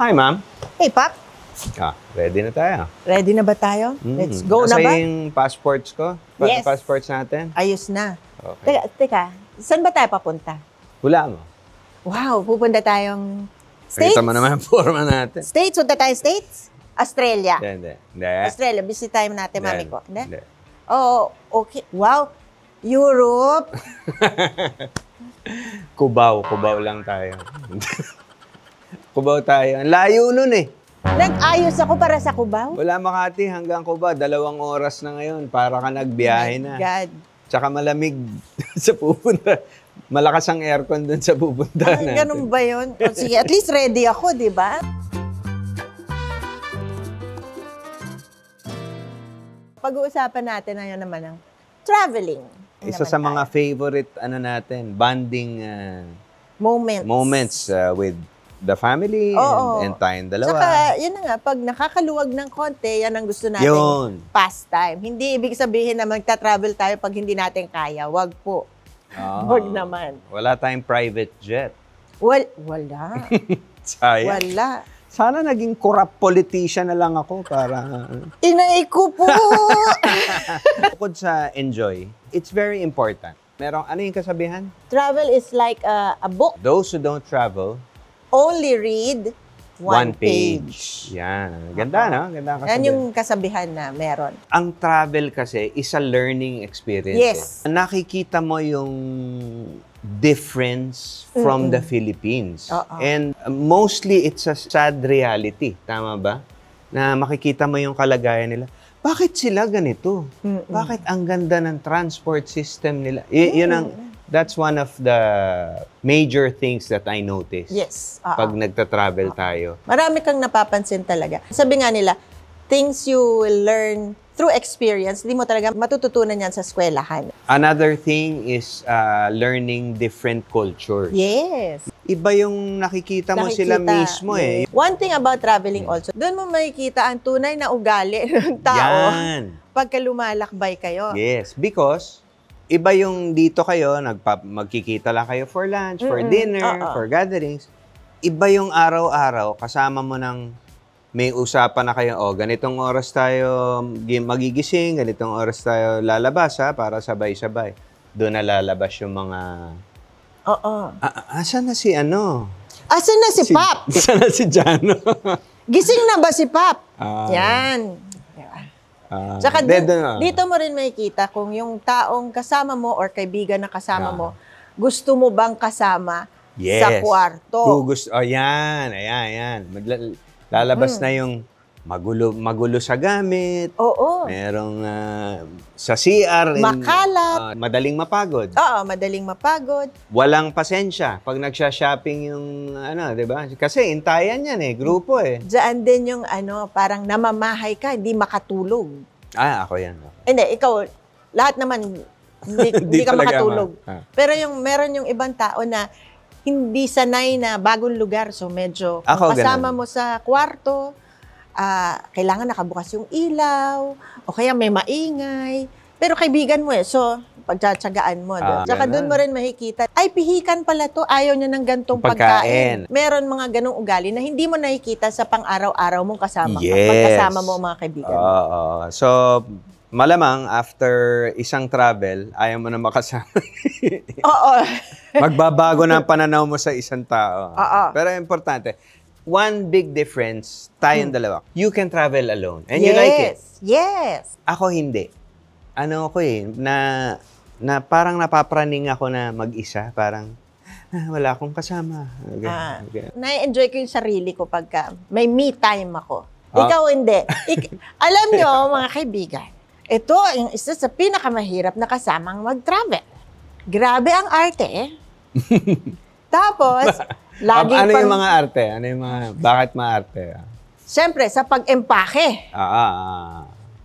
Hi, ma'am. Hey, Pop. Ready na tayo. Ready na ba tayo? Let's go na ba? Nasa yung passports ko? Yes. Passports natin? Ayos na. Okay. Teka, saan ba tayo papunta? Hula mo. Wow, pupunta tayong States? Kita mo naman ang forma natin. States? Punta tayo States? Australia. Hindi. Australia, visit time natin, mami ko. Hindi. Oo, okay. Wow. Europe. Cubao lang tayo. Cubao tayo. Ang layo nun eh. Nag-ayos ako para sa Cubao. Wala Makati hanggang Cubao. 2 oras na ngayon. Para ka nagbiyahe na. God. Tsaka malamig sa pupunta. Malakas ang aircon dun sa pupunta natin. Ganun ba yun? O, sige, at least ready ako, di ba? Pag-uusapan natin ngayon naman ang traveling. Isa sa mga favorite natin, bonding moments with the family and tayong dalawa. Saka, yun na nga, pag nakakaluwag ng konti, yan ang gusto natin. Yun. Pastime. Hindi ibig sabihin na magta-travel tayo pag hindi natin kaya. Wag po. Wag naman. Wala tayong private jet. Wala. Sayang. Wala. Sana naging corrupt politician na lang ako para... Inay ko po! Bukod sa enjoy, it's very important. Ano yung kasabihan? Travel is like a book. Those who don't travel... Only read one page. Yan. Ganda, no? Ganda ang kasabihan. Yan yung kasabihan na meron. Ang travel kasi is a learning experience. Yes. Nakikita mo yung difference from the Philippines. And mostly, it's a sad reality. Tama ba? Na makikita mo yung kalagayan nila. Bakit sila ganito? Bakit ang ganda ng transport system nila? That's one of the major things that I notice. Yes. Pag nagta-travel tayo. Marami kang napapansin talaga. Sabi nga nila, things you will learn through experience, hindi mo talaga matututunan yan sa eskwelahan. Another thing is learning different cultures. Yes. Iba yung nakikita mo sila mismo eh. One thing about traveling also, doon mo makikita ang tunay na ugali ng tao. Yan. Pagka lumalakbay kayo. Yes, because iba yung dito kayo, magkikita lang kayo for lunch, for dinner, for gatherings. Iba yung araw-araw, kasama mo ng may usapan na kayo, ganitong oras tayo magigising, ganitong oras tayo lalabas para sabay-sabay. Doon na lalabas yung mga... Asan na si ano? Asan na si Pop? Asan na si Jano? Gising na ba si Pop? Yan. Saka dito mo rin makikita kung yung taong kasama mo or kaibigan na kasama mo, gusto mo bang kasama sa kwarto? Ayan. Lalabas na yung magulo sa gamit. Merong sa CR. Makalat. Madaling mapagod. Madaling mapagod. Walang pasensya pag nagsha-shopping yung di ba? Kasi intayan yan grupo Diyan din yung parang namamahay ka, hindi makatulog. Ako yan. Hindi, ikaw, lahat naman, hindi ka makatulog. Pero meron yung ibang tao na hindi sanay na bagong lugar. So medyo, kung kasama mo sa kwarto, kailangan nakabukas yung ilaw, o kaya may maingay. Pero kaibigan mo so pagtsatsagaan mo. Tsaka doon mo rin makikita, ay pihikan pala to, ayaw niya ng gantong pagkain. Meron mga ganong ugali na hindi mo nakikita sa pang-araw-araw mong kasama. Pagkasama mo mga kaibigan. So, malamang, after isang travel, ayaw mo na makasama. Magbabago na ang pananaw mo sa isang tao. Pero importante, one big difference, tayong dalawa. You can travel alone. And you like it. Yes. Ako hindi. Na parang napapraning ako na mag-isa. Parang, wala akong kasama. Na-enjoy ko yung sarili ko pagka may me time ako. Ikaw hindi. Alam nyo, mga kaibigan, ito yung isa sa pinakamahirap na kasamang mag-travel. Grabe ang arte Tapos, laging ano yung mga arte? Bakit maarte? Siyempre, sa pag-empake.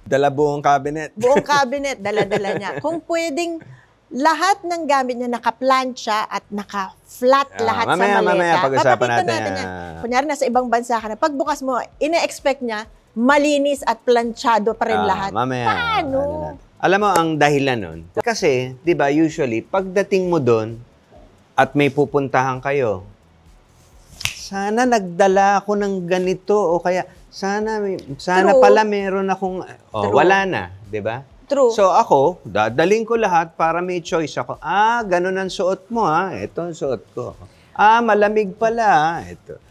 Dala buong cabinet. Buong cabinet, dala-dala niya. Kung pwedeng lahat ng gamit niya naka-plancha at naka-flat lahat sa maleta. Mamaya pag-usapan natin yan. Kunyari, nasa ibang bansa ka na. Pagbukas mo, ina-expect niya, malinis at planchado pa rin lahat. Paano? Alam mo, ang dahilan nun. Kasi, di ba, usually, pagdating mo doon at may pupuntahan kayo sana nagdala ako ng ganito o kaya sana True. pala meron akong wala na, 'di ba? True. So ako, dadaling ko lahat para may choice ako. Ganun ang suot mo Ito ang suot ko. Malamig pala. Ito.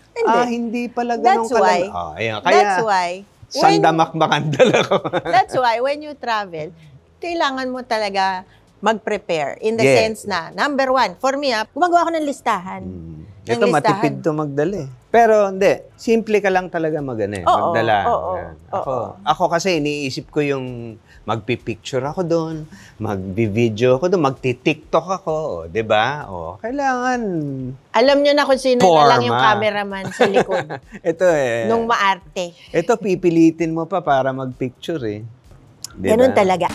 Hindi pala ganun That's why. Ayan. Kaya, That's why. sandamak-makandal ako. That's why when you travel, kailangan mo talaga mag-prepare in the sense na, number one, for me, gumagawa ako ng listahan. Ito, matipid to magdala. Pero hindi, simple ka lang talaga magdala. Ako kasi iniisip ko yung magpipicture ako doon, magbi-video ako doon, magti-TikTok ako, 'di ba? Kailangan alam niyo na kung sino na lang yung cameraman sa likod. Ito nung maarte. Ito pipilitin mo pa para magpicture Diba? Ganun talaga.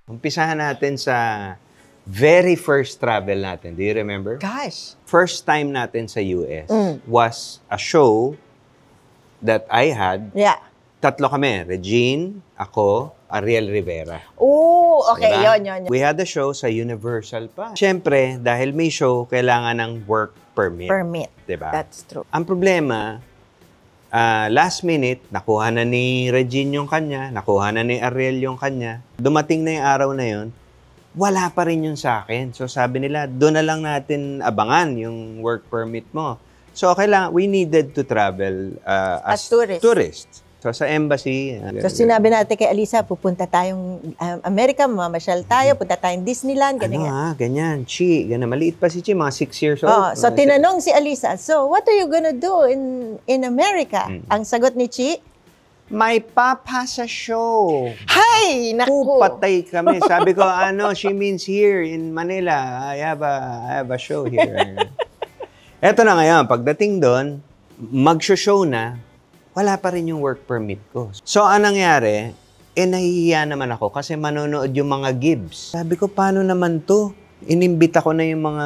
Umpisahan natin sa very first travel natin. Do you remember? Gosh. First time natin sa US was a show that I had. Yeah. Tatlo kami. Regine, ako, Ariel Rivera. Oh, okay. Diba? Yun. We had a show sa Universal pa. Siyempre, dahil may show, kailangan ng work permit. Diba? That's true. Ang problema, last minute, nakuha na ni Regine yung kanya, nakuha na ni Ariel yung kanya. Dumating na yung araw na yun, wala pa rin yun sa akin. So sabi nila, doon na lang natin abangan yung work permit mo. So we needed to travel as tourists. So sa embassy. So sinabi natin kay Alisa, pupunta tayong Amerika, mamasyal tayo, punta tayong Disneyland, ganyan. Ganyan. Chi, ganyan. Maliit pa si Chi, mga 6 years old. So tinanong si Alisa, so what are you gonna do in America? Ang sagot ni Chi, may papa sa show. Hay! Naku! Patay kami. Sabi ko, she means here in Manila. I have a show here. Eto na ngayon, pagdating doon, mag-show na, wala pa rin yung work permit ko. So, anong nangyari? Nahihiya naman ako kasi manonood yung mga Gibbs. Sabi ko, paano naman to? Inimbita ko na yung mga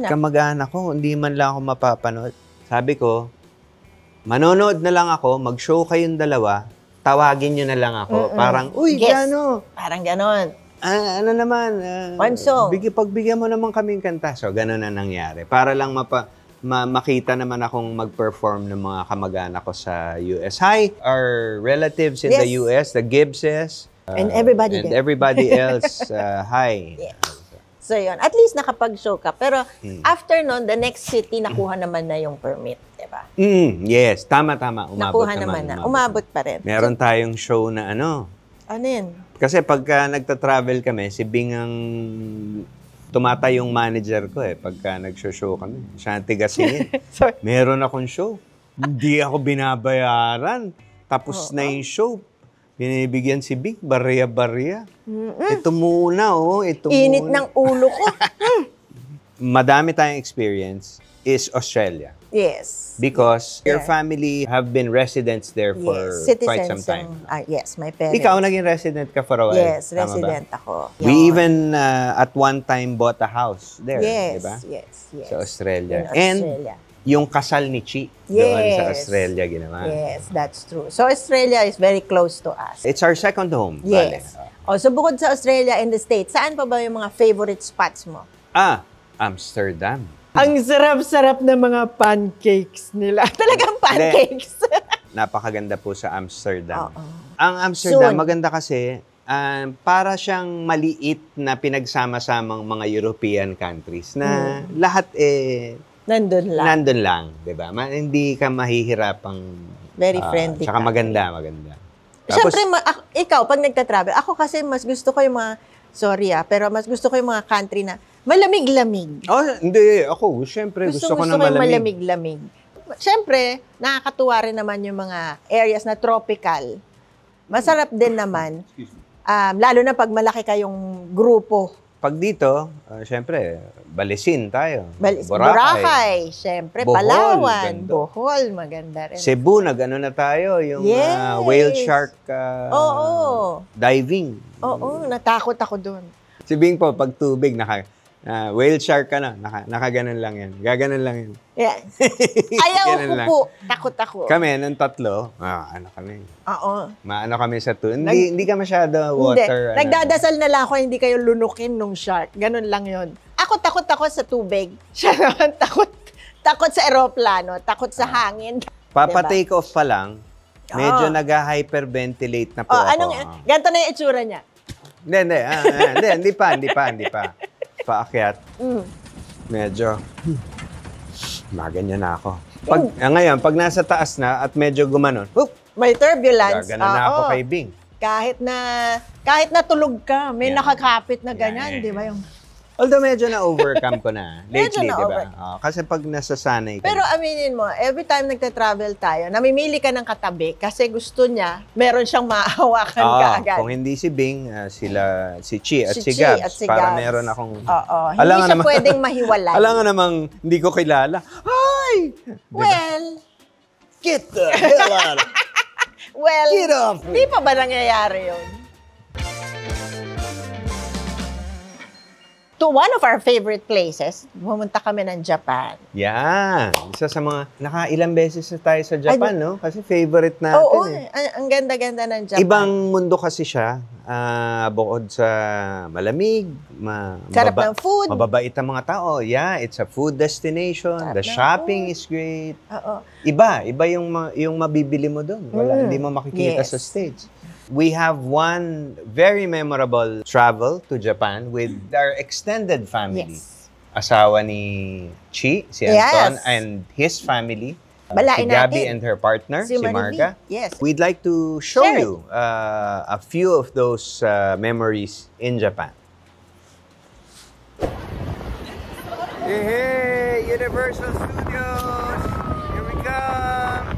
kamag-anak ko. Hindi man lang ako mapapanood. Sabi ko, manonood na lang ako, mag-show kayong dalawa, tawagin nyo na lang ako. Parang, uy, gano? Parang ganon. Ano naman? One song. Pagbigyan mo naman kaming kanta. So, gano'n na nangyari. Para lang makita naman akong mag-perform ng mga kamag-anak ko sa US. Hi, our relatives in the US, the Gibbses. And everybody and everybody else, hi. Yeah. So, yun. At least nakapag-show ka. Pero after nun, the next city, nakuha naman na yung permit. Diba? Yes, tama. Nakuha naman na. Umabot pa rin. Meron tayong show na Ano yun? Kasi pagka nagta-travel kami, si Bing ang tumatay yung manager ko pagka nag-show kami. Siya ang tigasingin. Meron akong show. Hindi ako binabayaran. Tapos na yung show. Binibigyan si Bing, barya-barya. Ito muna, Init ng ulo ko. Madami tayong experience is Australia. Yes. Because your family have been residents there for quite some time. Yes, my parents. Ikaw naging resident ka for a while. Yes, resident ako. We even at one time bought a house there, yes, diba? Yes. Sa Australia. In And Australia. yung kasal ni Chi doon sa Australia ginawa. Yes, that's true. So Australia is very close to us. It's our second home. Yes. So bukod sa Australia and the States, saan pa ba yung mga favorite spots mo? Amsterdam. Ang sarap-sarap na mga pancakes nila. Talagang pancakes. Napakaganda po sa Amsterdam. Ang Amsterdam, maganda kasi, para siyang maliit na pinagsama-samang mga European countries na lahat nandun lang, di ba? Hindi ka mahihirapang very friendly. Tsaka maganda. Tapos, siyempre, ikaw, pag nagta-travel, ako kasi mas gusto ko yung mga, pero mas gusto ko yung mga country na malamig-lamig. Hindi. Ako, siyempre, gusto ko ng malamig-lamig. Siyempre, nakakatuwa rin naman yung mga areas na tropical. Masarap din naman. Lalo na pag malaki kayong grupo. Pag dito, siyempre, Balisin tayo. Boracay. Siyempre, Palawan. Bohol, maganda rin. Cebu, nag-ano na tayo, yung whale shark diving. Oo, natakot ako doon. Si Bing po, pag tubig, Whale shark ka na. Nakaganon lang yan. Gaganon lang yan. Yeah. Ayaw ko po. Takot ako. Kami, nung tatlo, kami. Oo. Maano kami sa hindi ka masyado water. Hindi. Nagdadasal na lang ako, hindi kayo lunukin nung shark. Ganon lang yon. Ako takot ako sa tubig. Siya naman takot sa eroplano, takot sa hangin. Papa-take off pa lang, medyo nag-hyperventilate na po ako. Ganito na yung itsura niya. Hindi pa. Paakyat. Medyo, maganyan na ako. Ngayon, pag nasa taas na at medyo gumanon, may turbulence. Gaganon na ako kay Bing. Kahit na tulog ka, may nakakapit na ganyan, di ba? Although medyo na-overcome ko na lately, di ba? Kasi pag nasasanay ka. Pero aminin mo, every time nagta-travel tayo, namimili ka ng katabi kasi gusto niya, meron siyang maahawakan ka agad. Kung hindi si Bing, si Chi at si Gabs. Para meron akong... Hindi siya pwedeng mahiwalay. Alam nga namang hindi ko kilala. Hi! Well... Get the hell out of... Well, get off me! Di pa ba nangyayari yun? To one of our favorite places, pumunta kami ng Japan. Yan. Isa sa mga, nakailang beses na tayo sa Japan, no? Kasi favorite natin. Oo, ang ganda-ganda ng Japan. Ibang mundo kasi siya. Bukod sa malamig, sarap ng food. Mababait ang mga tao. Yeah, it's a food destination. Sarap The shopping is great. Oo. Iba yung mabibili mo doon. Hindi mo makikita sa States. We have one very memorable travel to Japan with our extended family. Yes. Asawa ni Chi, si Anton, and his family. Balain si Gabby natin. and her partner, si Marga. Yes. We'd like to show you a few of those memories in Japan. Hey, Universal Studios! Here we come!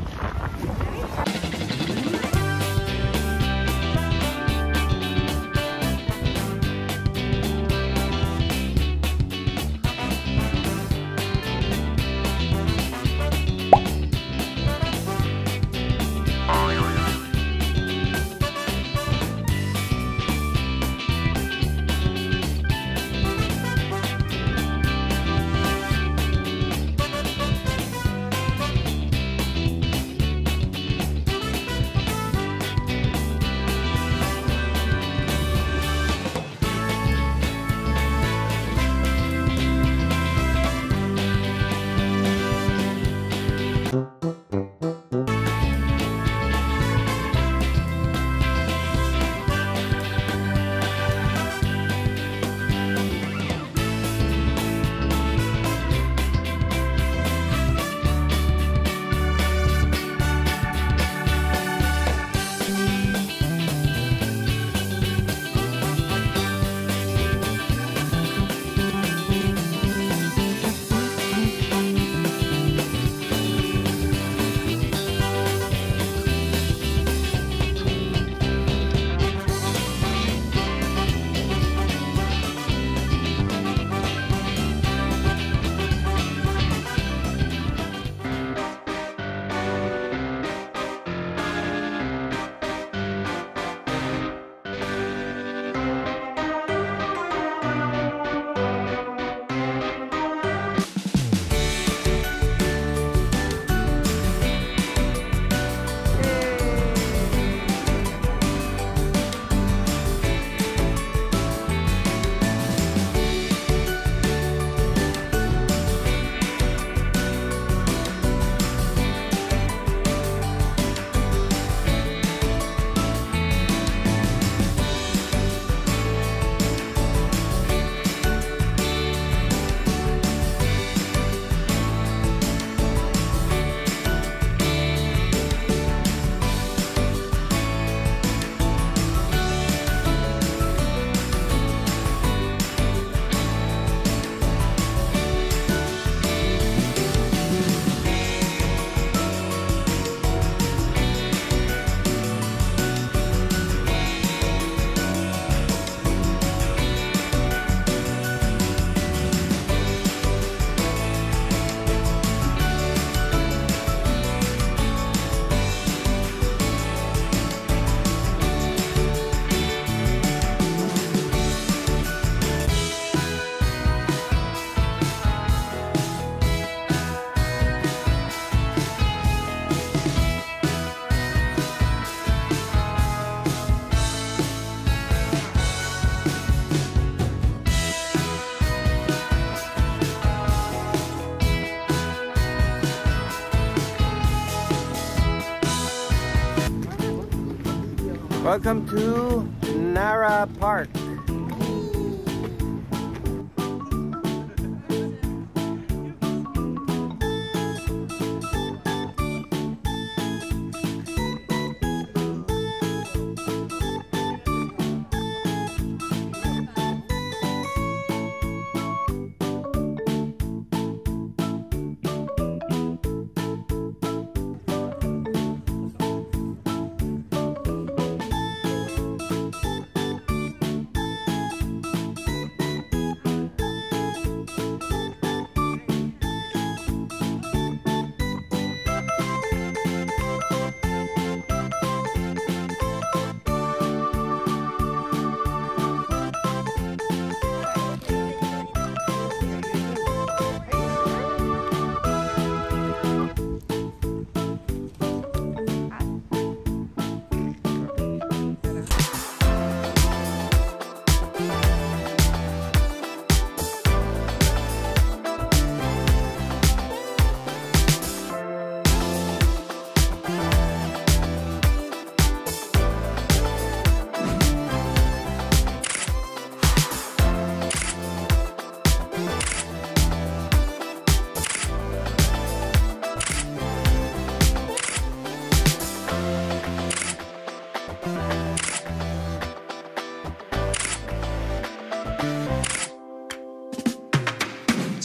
Welcome to Nara Park.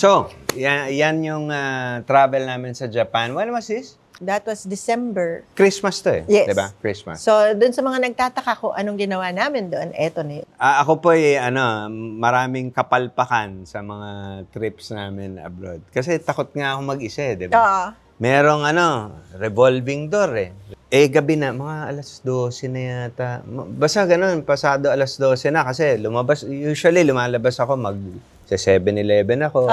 So, yan yung travel namin sa Japan. When was this? That was December. Christmas to eh. Yes. Diba? Christmas. So, dun sa mga nagtataka ko, anong ginawa namin doon, eto na yun. Ako po maraming kapalpakan sa mga trips namin abroad. Kasi takot nga ako mag-isa eh, diba? Oo. Merong revolving door eh. Gabi na, mga alas 12 na yata. Basta ganun, pasado alas 12 na kasi usually lumalabas ako sa 7-Eleven ako,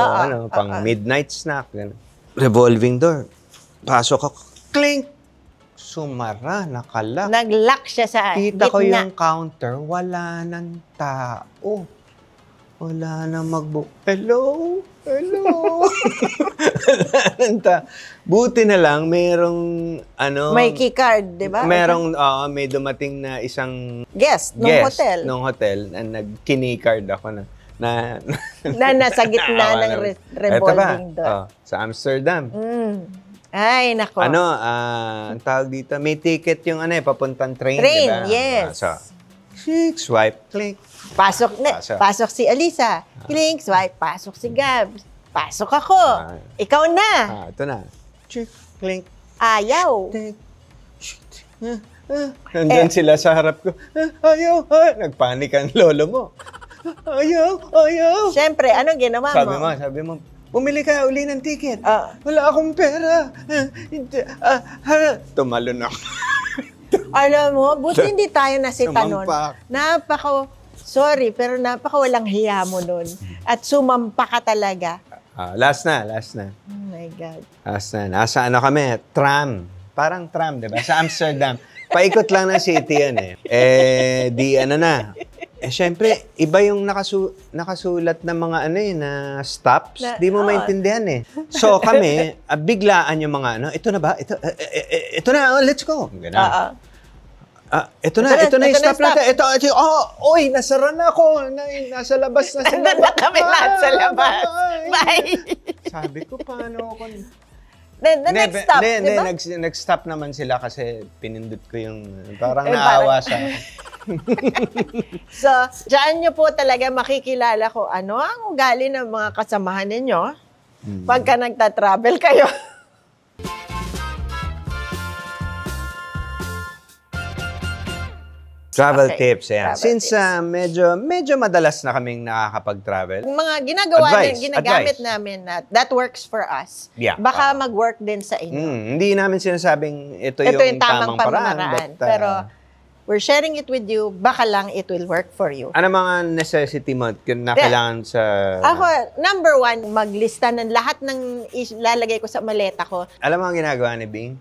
pang midnight snack. Ganun. Revolving door. Pasok ako, clink! Sumara, nakalock. Nag-lock siya sa Kita gitna. ko yung counter, wala nang tao. Wala nang Hello? Wala nang tao. Buti na lang, merong may key card, di ba? May dumating na isang guest nung hotel na nag-key-card ako na nasa gitna ng revolving door. Sa Amsterdam. Ay, nako. Ang tawag dito, may ticket yung papuntang train, diba? Yes. Swipe, click. Pasok si Alisa. Clink, swipe, pasok si Gabs. Pasok ako. Ikaw na. Ito na. Clink. Ayaw. Nandyan sila sa harap ko. Ayaw. Nagpanik ang lolo mo. Ayaw. Siyempre, anong ginawa mo? Sabi mo, bumili ka uli ng ticket. Wala akong pera. Tumalon ako. Alam mo, buti hindi tayo nasita nun. Sorry, pero walang hiya mo nun. At sumampa ka talaga. Last na. Oh my God. Last na. Nasa kami? Tram. Parang tram, di ba? Sa Amsterdam. Paikot lang ng city yan eh. Siyempre, iba yung nakasulat ng mga na stops. Di mo maintindihan eh. So kami, biglaan yung mga ito na ba? Ito na, let's go. Ganun. Ito na yung stop natin. Oy, nasara na ako. Nasa labas na sila. Nandun na kami lahat sa labas. Bye. Sabi ko, paano ako? The next stop, di ba? Nag-stop naman sila kasi pinindot ko yung parang naawa sa So, dyan nyo po talaga makikilala ko ano ang ugali ng mga kasamahan ninyo pagka nagta-travel kayo. Travel tips, yan. Since medyo madalas na kaming nakakapag-travel. Mga ginagamit namin na that works for us. Yeah. Baka mag-work din sa inyo. Hindi namin sinasabing ito yung tamang paraan. Pero we're sharing it with you. Baka lang it will work for you. Ano mga necessity mo na kailangan sa... Ako, number 1, maglista ng lahat ng ilalagay ko sa maleta ko. Alam mo ang ginagawa ni Bing?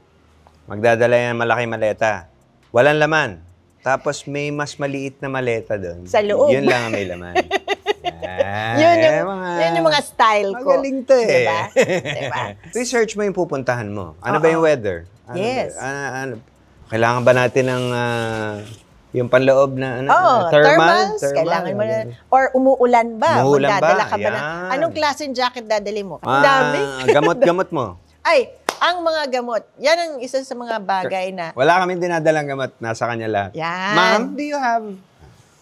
Magdadala yan malaking maleta. Walang laman. Tapos may mas maliit na maleta doon. Sa loob. Yun lang ang may laman. Yun yung mga style ko. Magaling to eh. Diba? Research mo yung pupuntahan mo. Ano ba yung weather? Yes. Kailangan ba natin ng Yung panloob na thermals. Kailangan mo na. Or umuulan ba? Umuulan Magdadala ba? ka ba Yan. anong klaseng jacket dadali mo? Ang dami. Gamot-gamot mo. Ay, ang mga gamot. Yan ang isa sa mga bagay na... Wala kaming dinadalang gamot. Nasa kanya lahat. Yan. Ma'am, do you have...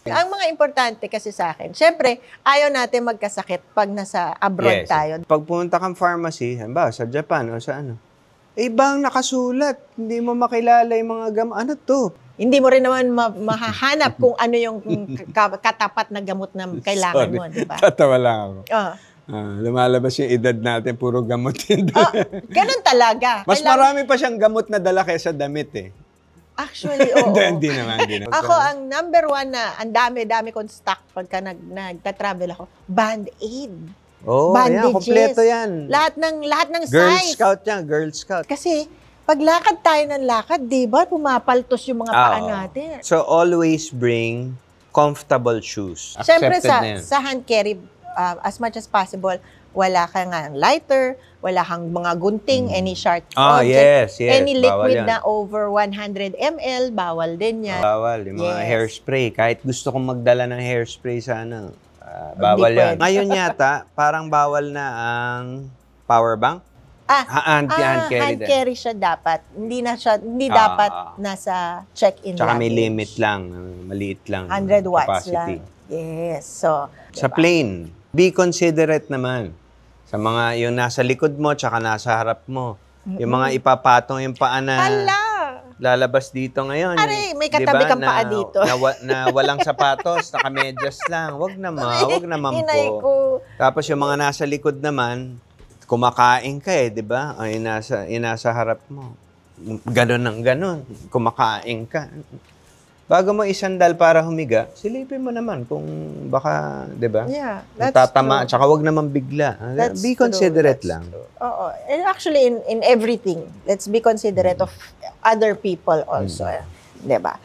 Ang mga importante kasi sa akin, syempre, ayaw natin magkasakit pag nasa abroad tayo. Pag pumunta kang pharmacy, ba, sa Japan o sa ano, bang nakasulat, hindi mo makilala yung mga gamot. Ano to? Hindi mo rin naman mahahanap kung ano yung katapat na gamot na kailangan mo, di ba? Tatawa lang ako. Lumalabas yung edad natin, puro gamot yun. Ganun talaga. Mas marami pa siyang gamot na dala kaysa damit eh. Actually, oo. Hindi naman. Ako, ang number one na, ang dami kong stock pagka nagta-travel ako, Band-Aid. Bandages. Kompleto yan. Lahat ng Girl size. Scout yan, Girl Scout. Kasi, pag lakad tayo ng lakad, di ba, pumapaltos yung mga paa natin. So, always bring comfortable shoes. Siyempre, sa hand carry, as much as possible, wala kang lighter, wala kang mga gunting, any sharp object, yes. any liquid na over 100 ml, bawal din yan. Bawal, yung mga hairspray. Kahit gusto kong magdala ng hairspray sa bawal yan. Ngayon yata, parang bawal na ang power bank. Hand carry siya dapat. Hindi dapat nasa check-in. Tsaka may limit lang, maliit lang. 100 watts capacity. lang. Yes. So, sa plane, be considerate naman. Sa mga yung nasa likod mo, tsaka nasa harap mo. Yung mga ipapatong yung paa na lalabas dito ngayon. Aray, may katabi kang paa dito. Na walang sapatos, nakamedyas lang. Wag naman Inay po. ko. Tapos yung mga nasa likod naman, kumakain ka di ba? Ay, nasa harap mo. Ganon. Kumakain ka. Bago mo isandal para humiga, silipin mo naman kung baka, di ba? Yeah, that's tatama, true. tsaka wag naman bigla. Be considerate lang. Oo. And actually, in everything, let's be considerate of other people also. Di ba?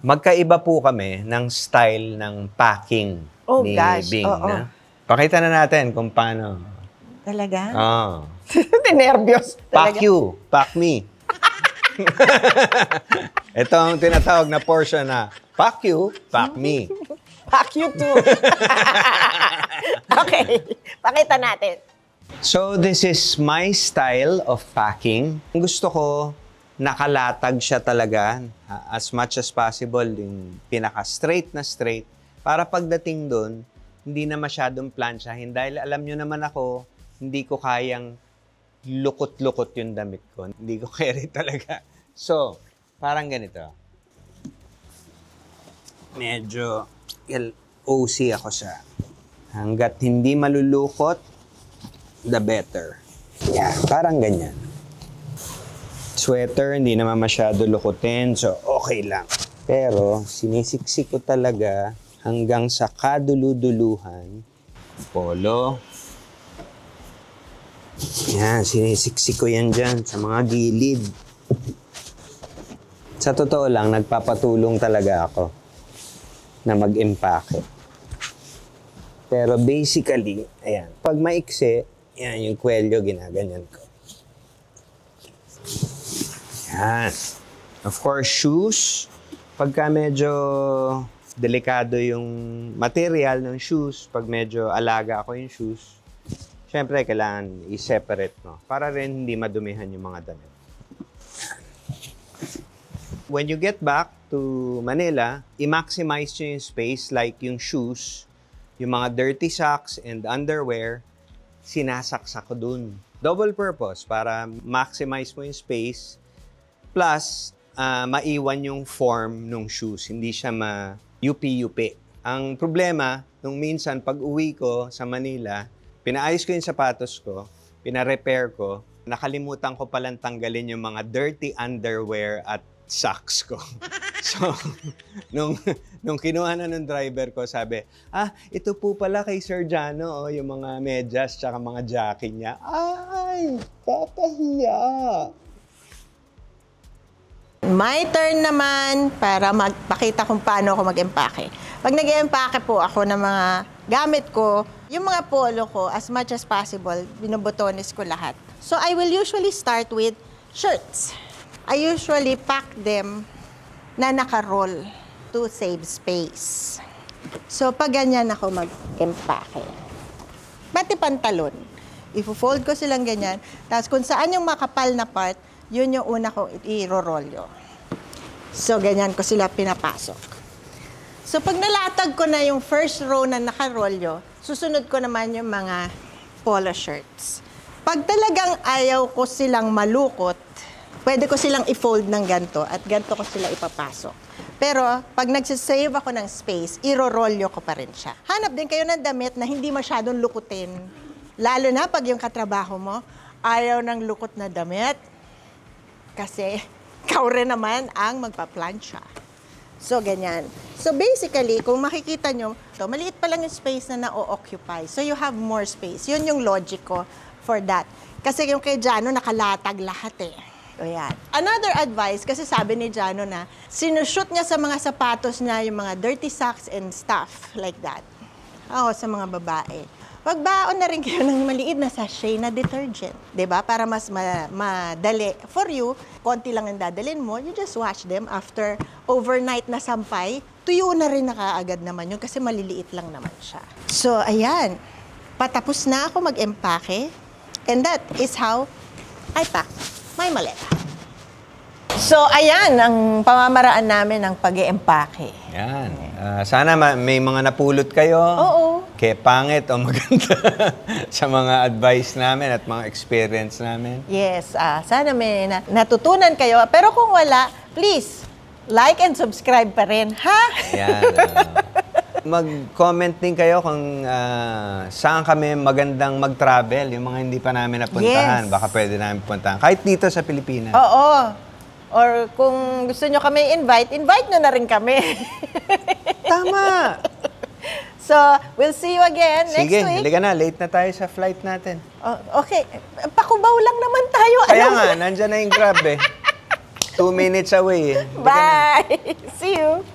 Magkaiba po kami ng style ng packing ni Bing. Na? Pakita na natin kung paano. Talaga? Nervyos. Pack you, pack me. Ito ang tinatawag na portion na pack you, pack me. Pack you too. Okay, pakita natin. So this is my style of packing. Gusto ko nakalatag siya talaga as much as possible, yung pinaka-straight na straight, para pagdating doon, hindi na masyadong plansyahin. Dahil alam nyo naman ako, hindi ko kayang lukot-lukot yung damit ko. Hindi ko carry talaga. So, parang ganito. Medyo OC ako sa hanggat hindi malulukot, the better. Yeah, parang ganyan. Sweater, hindi naman masyado lukutin, so okay lang. Pero, sinisiksik ko talaga hanggang sa kaduluduluhan. Polo. Yan, sinisiksik ko yan dyan sa mga gilid. Sa totoo lang, nagpapatulong talaga ako na mag-empake. Pero basically, ayan, pag maiksi, yan, yung kwelyo, ginaganyan ko. Yan. Of course, shoes. Pagka medyo delikado yung material ng shoes, pag medyo alaga ako yung shoes, syempre, kailangan i-separate mo para rin hindi madumihan yung mga damit. When you get back to Manila, i-maximize nyo yung space like yung shoes, yung mga dirty socks and underwear, sinasaksak ko dun. Double purpose para maximize mo yung space plus maiwan yung form ng shoes. Hindi siya ma-yupi-yupi. Ang problema, nung minsan pag uwi ko sa Manila, pinaayos ko yung sapatos ko, pina-repair ko, nakalimutan ko palang tanggalin yung mga dirty underwear at socks ko. So, nung kinuha na ng driver ko, sabi, ito po pala kay Sir Jano, yung mga medyas tsaka mga jacket niya. Ay, papahiya. My turn naman para magpakita kung paano ako mag-empake. Pag nag-empake po ako ng mga gamit ko, yung mga polo ko, as much as possible, binubotones ko lahat. So, I will usually start with shirts. I usually pack them na naka-roll to save space. So, pag ganyan ako mag-empake. Pati pantalon. Ifo-fold ko silang ganyan. Tapos kung saan yung makapal na part, yun yung una kong i-rolyo. So, ganyan ko sila pinapasok. So, pag nalatag ko na yung first row na nakarolyo, susunod ko naman yung mga polo shirts. Pag talagang ayaw ko silang malukot, pwede ko silang i-fold ng ganito at ganito ko sila ipapasok. Pero pag nagsisave ako ng space, iro-rolyo ko pa rin siya. Hanap din kayo ng damit na hindi masyadong lukutin. Lalo na pag yung katrabaho mo, ayaw ng lukot na damit. Kasi ikaw rin naman ang magpa-plancha. So, ganyan. So, basically, kung makikita nyo, maliit pa lang yung space na na-occupy. So, you have more space. Yun yung logic ko for that. Kasi yung kay Jano, nakalatag lahat eh. O yan. Another advice, kasi sabi ni Jano na sinushoot niya sa mga sapatos niya yung mga dirty socks and stuff like that. Oo, sa mga babae. Magbaon na rin kayo ng maliit na sachet na detergent. 'Di ba? Para mas madali. For you, konti lang ang dadalhin mo, you just wash them after overnight na sampay. Tuyo na rin na kaagad naman yun kasi maliliit lang naman siya. So, ayan. Patapos na ako mag-empake. And that is how I pack my maleta. So, ayan ang pamamaraan namin ng pag-empake. Yan. Sana may mga napulot kayo. Oo. Kaya pangit o maganda sa mga advice namin at mga experience namin. Yes. Sana may natutunan kayo. Pero kung wala, please, like and subscribe pa rin, ha? Yan. Mag-comment din kayo kung saan kami magandang mag-travel, yung mga hindi pa namin napuntahan. Yes. Baka pwede namin puntahan. Kahit dito sa Pilipinas. Oo. Or kung gusto nyo kami invite nyo na rin kami. Tama! So, we'll see you again next week. Sige, halika na. Late na tayo sa flight natin. Okay. Pakubaw lang naman tayo. Kaya nga, nandyan na yung Grab eh. 2 minutes away eh. Bye! See you!